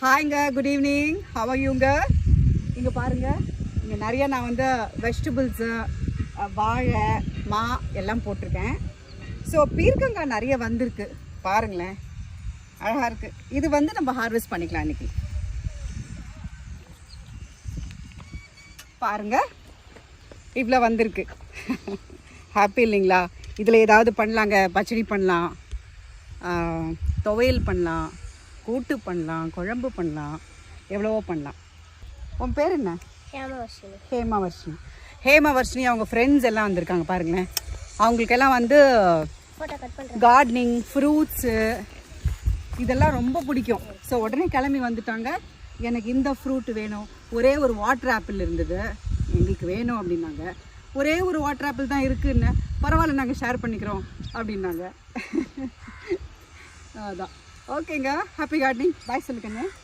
ஹாய்ங்க, good evening. How are யூங்க? இங்கே பாருங்கள், இங்கே நிறைய நான் வந்து வெஜிடபிள்ஸு, வாழை, மா எல்லாம் போட்டிருக்கேன். ஸோ பீர்க்கங்காய் நிறைய வந்திருக்கு பாருங்களேன், அழகாக இருக்குது. இது வந்து நம்ம ஹார்வெஸ்ட் பண்ணிக்கலாம் இன்றைக்கி. பாருங்கள், இவ்வளோ வந்திருக்கு. ஹாப்பி இல்லைங்களா? இதில் ஏதாவது பண்ணலாங்க, பச்சடி பண்ணலாம், துவையல் பண்ணலாம், கூட்டு பண்ணலாம், குழம்பு பண்ணலாம், எவ்வளவோ பண்ணலாம். உன் பேர் என்ன? ஹேமாவர்ஷினி. ஹேமாவர்ஷினி அவங்க ஃப்ரெண்ட்ஸ் எல்லாம் வந்திருக்காங்க பாருங்களேன். அவங்களுக்கெல்லாம் வந்து கார்டனிங், ஃப்ரூட்ஸு இதெல்லாம் ரொம்ப பிடிக்கும். ஸோ உடனே கிளம்பி வந்துட்டாங்க. எனக்கு இந்த ஃப்ரூட் வேணும், ஒரே ஒரு வாட்டர் ஆப்பிள் இருந்தது எங்களுக்கு வேணும் அப்படின்னாங்க. ஒரே ஒரு வாட்டர் ஆப்பிள் தான் இருக்குன்னு, பரவாயில்ல நாங்கள் ஷேர் பண்ணிக்கிறோம் அப்படின்னாங்க. அதான் ஓகேங்க. Happy gardening. பாய் சொல்லுங்க.